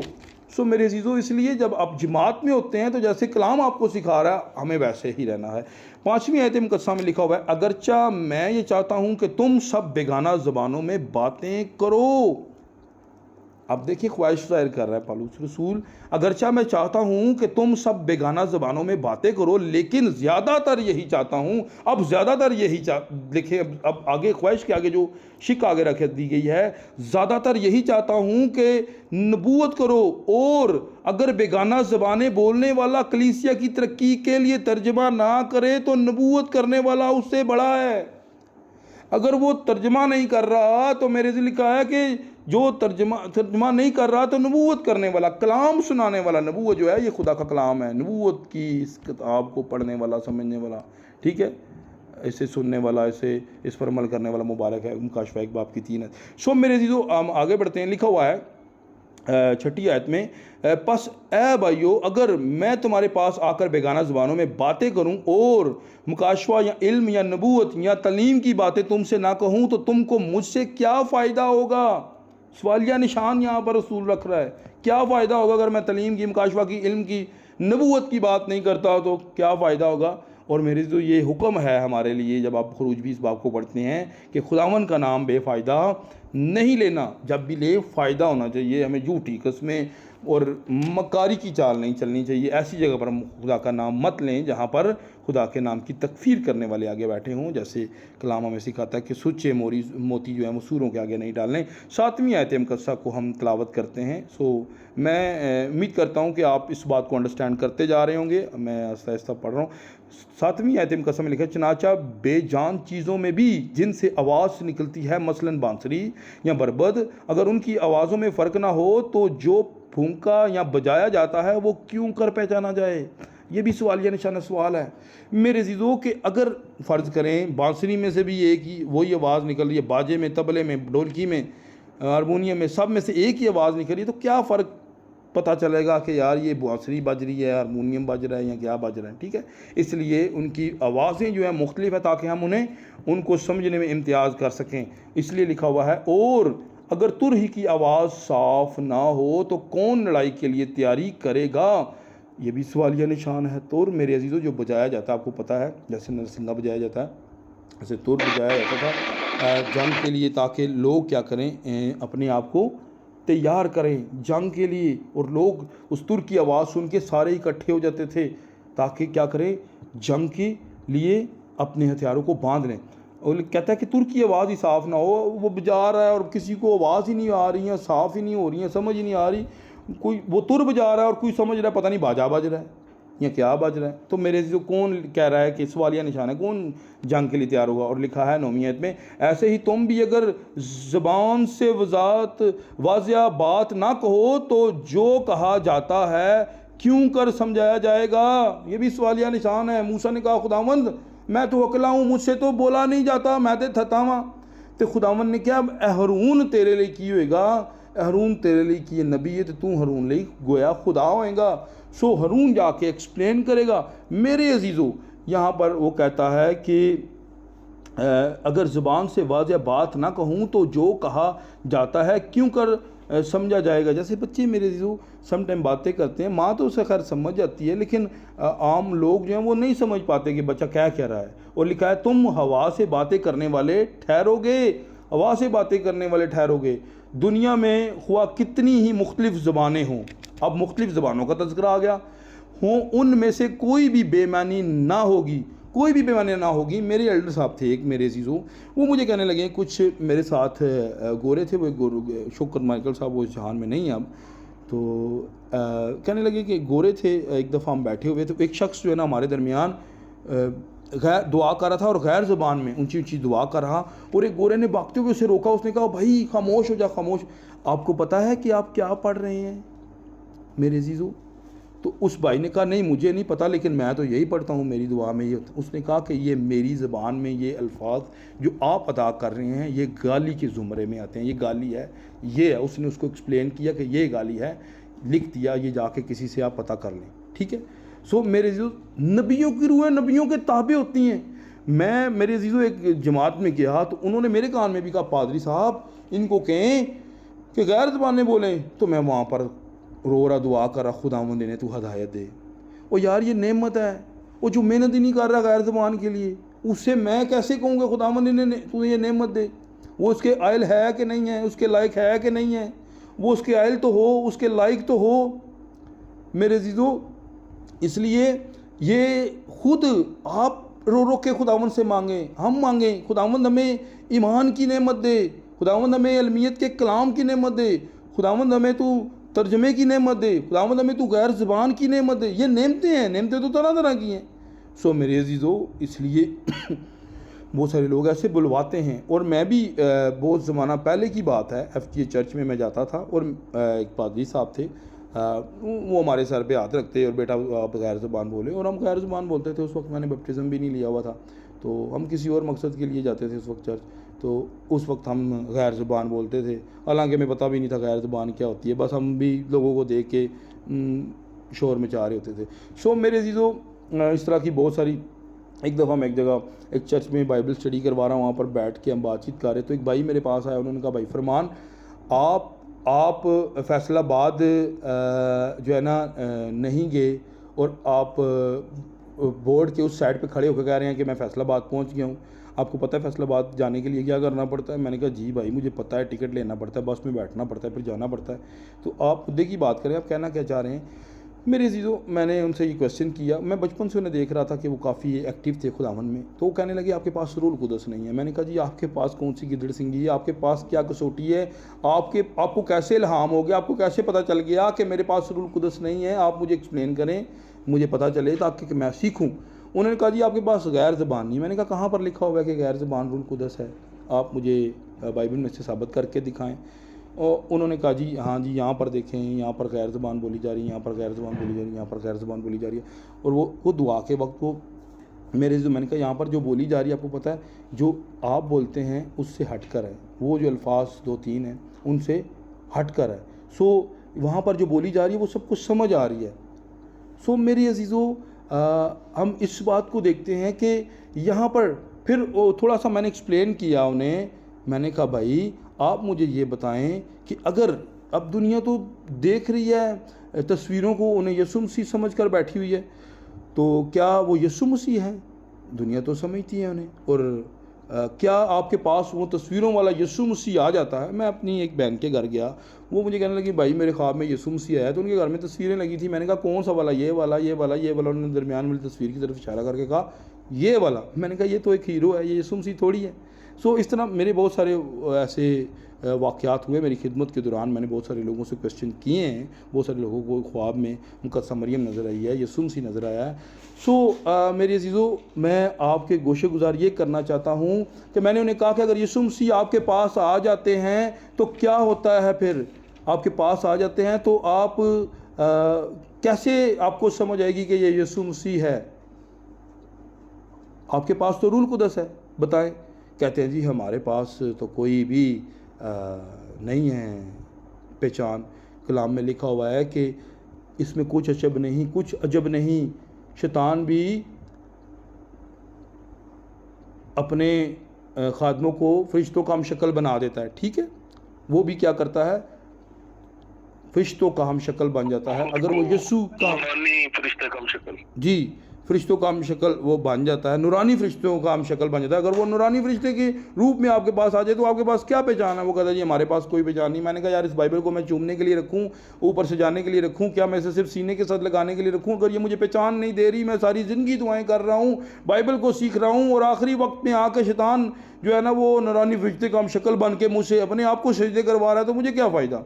سو میرے عزیزو اس لیے جب آپ جماعت میں ہوتے ہیں تو جیسے کلام آپ کو سکھا رہا ہے ہمیں ویسے ہی رہنا ہے۔ 5ویں آیت مقدسہ میں لکھا ہوا ہے اگرچہ میں یہ چاہتا ہوں کہ تم سب بیگانہ زبانوں میں باتیں کرو۔ اب دیکھیں خواہش ظاہر کر رہا ہے پالوس رسول، اگرچہ میں چاہتا ہوں کہ تم سب بیگانہ زبانوں میں باتیں کرو لیکن زیادہ تر یہی چاہتا ہوں، اب زیادہ تر یہی دیکھیں اب آگے خواہش کے آگے جو شک آگے رکھ دی گئی ہے، زیادہ تر یہی چاہتا ہوں کہ نبوت کرو، اور اگر بیگانہ زبانیں بولنے والا کلیسیا کی ترقی کے لیے ترجمہ نہ کرے تو نبوت کرنے والا اس سے بڑا ہے۔ اگر وہ ترجمہ نہیں کر رہا تو میرے سے لکھا ہے کہ جو ترجمہ نہیں کر رہا تو نبوت کرنے والا، کلام سنانے والا، نبوت جو ہے یہ خدا کا کلام ہے، نبوت کی اس کتاب کو پڑھنے والا، سمجھنے والا، ٹھیک ہے، اسے سننے والا، اسے اس پر عمل کرنے والا مبارک ہے۔ مکاشفہ 1 باب کی 3 ہے۔ سو میرے عزیزو ہم آگے بڑھتے ہیں۔ لکھا ہوا ہے 6 آیت میں پس اے بھائیو اگر میں تمہارے پاس آ کر بیگانہ زبانوں میں باتیں کروں اور مکاشفہ یا علم یا نبوت یا تعلیم کی باتیں تم سے نہ کہوں تو تم کو مجھ سے کیا فائدہ ہوگا؟ سوالیہ نشان یہاں پر رسول رکھ رہا ہے، کیا فائدہ ہوگا اگر میں تعلیم کی، مکاشفہ کی، علم کی، نبوت کی بات نہیں کرتا تو کیا فائدہ ہوگا؟ اور میرے تو یہ حکم ہے ہمارے لیے جب آپ خروج 20 باب کو پڑھتے ہیں کہ خداوند کا نام بے فائدہ نہیں لینا، جب بھی لے فائدہ ہونا چاہیے، ہمیں جھوٹی قسمیں اور مکاری کی چال نہیں چلنی چاہیے۔ ایسی جگہ پر ہم خدا کا نام مت لیں جہاں پر خدا کے نام کی تکفیر کرنے والے آگے بیٹھے ہوں، جیسے کلام ہمیں سکھاتا ہے کہ سچے موتی جو ہیں وہ سوروں کے آگے نہیں ڈالنے۔ 7ویں آیت مقدسہ کو ہم تلاوت کرتے ہیں۔ سو میں امید کرتا ہوں کہ آپ اس بات کو انڈرسٹینڈ کرتے جا رہے ہوں گے، میں آہستہ آہستہ پڑھ رہا ہوں۔ 7ویں آیت مقدسہ میں لکھا ہے چنانچہ بے جان چیزوں میں بھی جن سے آواز نکلتی ہے مثلاً بانسری یا بربد، اگر ان کی آوازوں میں فرق نہ ہو تو جو پھونکا یا بجایا جاتا ہے وہ کیوں کر پہچانا جائے؟ یہ بھی سوالیہ نشانہ سوال ہے میرے عزیزوں کہ اگر فرض کریں بانسری میں سے بھی ایک ہی وہی آواز نکل رہی ہے، باجے میں، طبلے میں، ڈھولکی میں، ہارمونیم میں، سب میں سے ایک ہی آواز نکل رہی ہے، تو کیا فرق پتہ چلے گا کہ یار یہ بانسری بج رہی ہے، ہارمونیم بج رہا ہے یا کیا بج رہا ہے؟ ٹھیک ہے، اس لیے ان کی آوازیں جو ہیں مختلف ہیں تاکہ ہم ان کو سمجھنے میں امتیاز کر سکیں، اس لیے لکھا ہوا ہے اور اگر تر ہی کی آواز صاف نہ ہو تو کون لڑائی کے لیے تیاری کرے گا؟ یہ بھی سوالیہ نشان ہے۔ تور میرے عزیزوں جو بجایا جاتا ہے آپ کو پتہ ہے، جیسے نرسنگا بجایا جاتا ہے ایسے تور بجایا جاتا تھا جنگ کے لیے، تاکہ لوگ کیا کریں، اپنے آپ کو تیار کریں جنگ کے لیے، اور لوگ اس تر کی آواز سن کے سارے اکٹھے ہو جاتے تھے تاکہ کیا کریں، جنگ کے لیے اپنے ہتھیاروں کو باندھ لیں۔ اور کہتا ہے کہ تر کی آواز ہی صاف نہ ہو، وہ بجا رہا ہے اور کسی کو آواز ہی نہیں آ رہی ہیں، صاف ہی نہیں ہو رہی ہیں، سمجھ ہی نہیں آ رہی، کوئی وہ تر بجا رہا ہے اور کوئی سمجھ رہا ہے پتہ نہیں باجا بج رہا ہے یا کیا بج رہا ہے، تو میرے جو کون کہہ رہا ہے کہ سوالیہ نشان ہے، کون جنگ کے لیے تیار ہوگا؟ اور لکھا ہے 9ویں آیت میں ایسے ہی تم بھی اگر زبان سے واضح بات نہ کہو تو جو کہا جاتا ہے کیوں کر سمجھایا جائے گا؟ یہ بھی سوالیہ نشان ہے۔ موسیٰ نے کہا خداوند میں تو اکلا ہوں، مجھ سے تو بولا نہیں جاتا، میں تے تھتا ہاں، تو خداوند نے کیا ہارون تیرے لیے کی ہوئے گا، ہارون تیرے لیے کی نبی ہے تو ہارون لیے گویا خدا ہوئے گا، سو ہارون جا کے ایکسپلین کرے گا۔ میرے عزیزو یہاں پر وہ کہتا ہے کہ اگر زبان سے واضح بات نہ کہوں تو جو کہا جاتا ہے کیوں کر سمجھا جائے گا؟ جیسے بچے میرے عزیزو سم ٹائم باتیں کرتے ہیں، ماں تو اسے خیر سمجھ جاتی ہے، لیکن عام لوگ جو ہیں وہ نہیں سمجھ پاتے کہ بچہ کیا رہا ہے۔ اور لکھا ہے تم ہوا سے باتیں کرنے والے ٹھہرو گے، ہوا سے باتیں کرنے والے ٹھہرو گے۔ دنیا میں خواہ کتنی ہی مختلف زبانیں ہوں، اب مختلف زبانوں کا تذکرہ آ گیا، ہوں ان میں سے کوئی بھی بے معنی نہ ہوگی، کوئی بھی بے معنی نہ ہوگی۔ میرے ایلڈر صاحب تھے ایک میرے عزیزوں، وہ مجھے کہنے لگے، کچھ میرے ساتھ گورے تھے، وہ شکر مائیکل صاحب وہ جہان میں نہیں اب، تو کہنے لگے کہ گورے تھے، ایک دفعہ ہم بیٹھے ہوئے تو ایک شخص جو ہے نا ہمارے درمیان غیر دعا کر رہا تھا اور غیر زبان میں اونچی اونچی دعا کر رہا، اور ایک گورے نے بھاگتے ہوئے اسے روکا، اس نے کہا بھائی خاموش ہو جا خاموش، آپ کو پتہ ہے کہ آپ کیا پڑھ رہے ہیں میرے عزیزو؟ تو اس بھائی نے کہا نہیں مجھے نہیں پتہ، لیکن میں تو یہی پڑھتا ہوں، میری دعا میں یہ ہوتا ہے۔ اس نے کہا کہ یہ میری زبان میں یہ الفاظ جو آپ ادا کر رہے ہیں یہ گالی کے زمرے میں آتے ہیں، یہ گالی ہے، یہ ہے۔ اس نے اس کو ایکسپلین کیا کہ یہ گالی ہے، لکھ دیا، یہ جا کے کسی سے آپ پتہ کر لیں، ٹھیک ہے۔ سو میرے عزیزو نبیوں کی روحیں نبیوں کے تابع ہوتی ہیں۔ میں میرے عزیزو ایک جماعت میں گیا تو انہوں نے میرے کان میں بھی کہا پادری صاحب ان کو کہیں کہ غیر زبانیں بولیں، تو میں وہاں پر رو رہا دعا کر رہا خداوند انہیں تو ہدایت دے۔ وہ یار یہ نعمت ہے، وہ جو محنت ہی نہیں کر رہا غیر زبان کے لیے، اس سے میں کیسے کہوں گا خداوند انہیں تو یہ نعمت دے؟ وہ اس کے عائل ہے کہ نہیں ہے، اس کے لائق ہے کہ نہیں ہے؟ وہ اس کے عائل تو ہو، اس کے لائق تو ہو میرے عزیزو۔ اس لیے یہ خود آپ رو رو کے خداوند سے مانگیں، ہم مانگیں خداوند ہمیں ایمان کی نعمت دے، خداوند ہمیں علمیت کے کلام کی نعمت دے، خداوند ہمیں تو ترجمے کی نعمت دے، خداوند ہمیں تو غیر زبان کی نعمت دے۔ یہ نعمتیں ہیں، نعمتیں تو طرح طرح کی ہیں۔ سو میرے عزیزو اس لیے بہت سارے لوگ ایسے بلواتے ہیں، اور میں بھی بہت زمانہ پہلے کی بات ہے، ایف ٹی اے چرچ میں جاتا تھا، اور ایک پادری صاحب تھے، وہ ہمارے سر پہ ہاتھ رکھتے اور بیٹا آپ غیر زبان بولے، اور ہم غیر زبان بولتے تھے۔ اس وقت میں نے بپٹزم بھی نہیں لیا ہوا تھا، تو ہم کسی اور مقصد کے لیے جاتے تھے اس وقت چرچ، تو اس وقت ہم غیر زبان بولتے تھے، حالانکہ ہمیں پتہ بھی نہیں تھا غیر زبان کیا ہوتی ہے، بس ہم بھی لوگوں کو دیکھ کے شور مچا رہے ہوتے تھے۔ سو میرے عزیزو اس طرح کی بہت ساری، ایک دفعہ میں ایک جگہ ایک چرچ میں بائبل اسٹڈی کروا رہا ہوں، وہاں پر بیٹھ کے ہم بات چیت کر رہے، تو ایک بھائی میرے پاس آیا، انہوں نے کہا بھائی فرمان آپ فیصل آباد جو ہے نا نہیں گئے، اور آپ بورڈ کے اس سائڈ پہ کھڑے ہو کے کہہ رہے ہیں کہ میں فیصل آباد پہنچ گیا ہوں، آپ کو پتہ ہے فیصل آباد جانے کے لیے کیا کرنا پڑتا ہے؟ میں نے کہا جی بھائی مجھے پتہ ہے، ٹکٹ لینا پڑتا ہے، بس میں بیٹھنا پڑتا ہے، پھر جانا پڑتا ہے۔ تو آپ خودے کی بات کریں، آپ کہنا کیا چاہ رہے ہیں؟ میرے عزیزو میں نے ان سے یہ کویسچن کیا، میں بچپن سے انہیں دیکھ رہا تھا کہ وہ کافی ایکٹیو تھے خداوند میں، تو وہ کہنے لگے آپ کے پاس روح القدس نہیں ہے۔ میں نے کہا جی آپ کے پاس کون سی گدڑ سنگھی ہے؟ آپ کے پاس کیا کسوٹی ہے؟ آپ کو کیسے الہام ہو گیا؟ آپ کو کیسے پتہ چل گیا کہ میرے پاس روح القدس نہیں ہے؟ آپ مجھے ایکسپلین کریں، مجھے پتہ چلے تاکہ کہ میں سیکھوں۔ انہوں نے کہا جی آپ کے پاس غیر زبان نہیں۔ میں نے کہا کہاں پر لکھا ہوا ہے کہ غیر زبان روح القدس ہے؟ آپ مجھے بائبل میں سے ثابت کر کے دکھائیں۔ اور انہوں نے کہا جی ہاں جی یہاں پر دیکھیں، یہاں پر غیر زبان بولی جا رہی ہے، یہاں پر غیر زبان بولی جا رہی ہے، یہاں پر غیر زبان بولی جا رہی ہے۔ اور وہ دعا کے وقت وہ میرے میں نے کہا یہاں پر جو بولی جا رہی ہے آپ کو پتہ ہے جو آپ بولتے ہیں اس سے ہٹ کر ہے، وہ جو الفاظ 2-3 ہیں ان سے ہٹ کر ہے۔ سو وہاں پر جو بولی جا رہی ہے وہ سب کچھ سمجھ آ رہی ہے۔ سو میری عزیزو ہم اس بات کو دیکھتے ہیں کہ یہاں پر پھر تھوڑا سا میں نے ایکسپلین کیا انہیں، میں نے کہا بھائی آپ مجھے یہ بتائیں کہ اگر اب دنیا تو دیکھ رہی ہے تصویروں کو، انہیں یسوع مسیح سمجھ کر بیٹھی ہوئی ہے، تو کیا وہ یسوع مسیح ہیں؟ دنیا تو سمجھتی ہے انہیں، اور کیا آپ کے پاس وہ تصویروں والا یسوع مسیح آ جاتا ہے؟ میں اپنی ایک بہن کے گھر گیا، وہ مجھے کہنے لگی بھائی میرے خواب میں یسوع مسیح آیا، تو ان کے گھر میں تصویریں لگی تھیں۔ میں نے کہا کون سا والا؟ یہ والا، یہ والا، یہ والا۔ انہوں نے درمیان والی تصویر کی طرف اشارہ کر کے کہا یہ والا۔ میں نے کہا یہ تو ایک ہیرو ہے، یہ یسوع مسیح تھوڑی ہے۔ سو اس طرح میرے بہت سارے ایسے واقعات ہوئے میری خدمت کے دوران، میں نے بہت سارے لوگوں سے کویسچن کیے ہیں، بہت سارے لوگوں کو خواب میں مقدسہ مریم نظر آئی ہے، یسوع مسیح نظر آیا ہے۔ سو میری عزیزو میں آپ کے گوشے گزار یہ کرنا چاہتا ہوں کہ میں نے انہیں کہا کہ اگر یسوع مسیح آپ کے پاس آ جاتے ہیں تو کیا ہوتا ہے؟ پھر آپ کے پاس آ جاتے ہیں تو آپ کیسے آپ کو سمجھ آئے گی کہ یہ یسوع مسیح ہے؟ آپ کے پاس تو روح القدس ہے، بتائیں۔ کہتے ہیں جی ہمارے پاس تو کوئی بھی نہیں ہے پہچان، کلام میں لکھا ہوا ہے کہ اس میں کچھ عجب نہیں، شیطان بھی اپنے خادموں کو فرشتوں کا ہم شکل بنا دیتا ہے، ٹھیک ہے، وہ بھی کیا کرتا ہے؟ فرشتوں کا ہم شکل بن جاتا ہے۔ اگر وہ یسوع کا فرشتے کا ہم شکل، جی فرشتوں کا ہم شکل وہ بن جاتا ہے، نورانی فرشتوں کا ہم شکل بن جاتا ہے۔ اگر وہ نورانی فرشتے کے روپ میں آپ کے پاس آ جائے تو آپ کے پاس کیا پہچان ہے؟ وہ کہتا ہے جی ہمارے پاس کوئی پہچان نہیں۔ میں نے کہا یار اس بائبل کو میں چومنے کے لیے رکھوں، اوپر سے جانے کے لیے رکھوں، کیا میں اسے صرف سینے کے ساتھ لگانے کے لیے رکھوں؟ اگر یہ مجھے پہچان نہیں دے رہی، میں ساری زندگی دعائیں کر رہا ہوں، بائبل کو سیکھ رہا ہوں، اور آخری وقت میں آ کے شیطان جو ہے نا وہ نورانی فرشتے کا ہم شکل بن کے مجھ سے اپنے آپ کو سجدے کروا رہا ہے، تو مجھے کیا فائدہ؟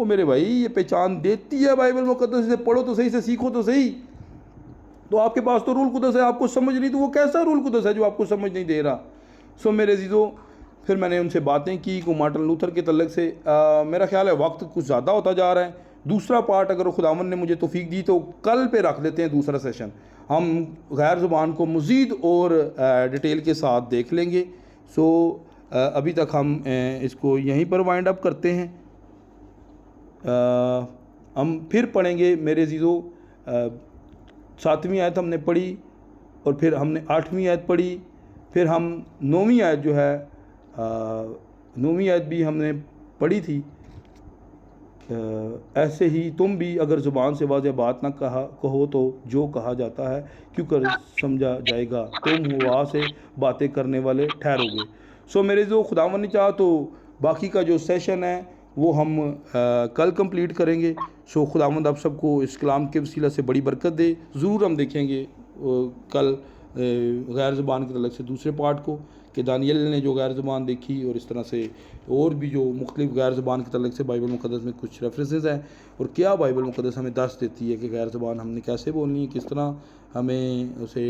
وہ میرے بھائی یہ پہچان دیتی ہے بائبل مقدس سے، پڑھو تو صحیح سے، سیکھو تو صحیح. تو آپ کے پاس تو رول قدس ہے، آپ کو سمجھ نہیں، تو وہ کیسا رول قدس ہے جو آپ کو سمجھ نہیں دے رہا. سو میرے عزیزو، پھر میں نے ان سے باتیں کی کو مارٹن لوتھر کے تعلق سے. میرا خیال ہے وقت کچھ زیادہ ہوتا جا رہا ہے. دوسرا پارٹ اگر خداوند نے مجھے توفیق دی تو کل پہ رکھ لیتے ہیں دوسرا سیشن. ہم غیر زبان کو مزید اور ڈیٹیل کے ساتھ دیکھ لیں گے. سو ابھی تک ہم اس کو یہیں پر وائنڈ اپ کرتے ہیں. ہم پھر پڑھیں گے میرے عزیزو. 7ویں آیت ہم نے پڑھی اور پھر ہم نے 8ویں آیت پڑھی، پھر ہم 9ویں آیت جو ہے 9ویں آیت بھی ہم نے پڑھی تھی. ایسے ہی تم بھی اگر زبان سے واضح بات نہ کہو تو جو کہا جاتا ہے کیوں کر سمجھا جائے گا، تم ہوا سے باتیں کرنے والے ٹھہرو گے. سو میرے جو خداوند نے چاہا تو باقی کا جو سیشن ہے وہ ہم کل کمپلیٹ کریں گے. سو خداوند آپ سب کو اس کلام کے وسیلہ سے بڑی برکت دے. ضرور ہم دیکھیں گے کل غیر زبان کے تعلق سے دوسرے پارٹ کو، کہ دانیل نے جو غیر زبان دیکھی، اور اس طرح سے اور بھی جو مختلف غیر زبان کے تعلق سے بائبل مقدس میں کچھ ریفرنسز ہیں، اور کیا بائبل مقدس ہمیں درس دیتی ہے کہ غیر زبان ہم نے کیسے بولنی ہے، کس طرح ہمیں اسے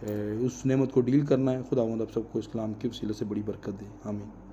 اس نعمت کو ڈیل کرنا ہے. خداوند آپ سب کو اس کلام کے وسیلے سے بڑی برکت دے. آمین.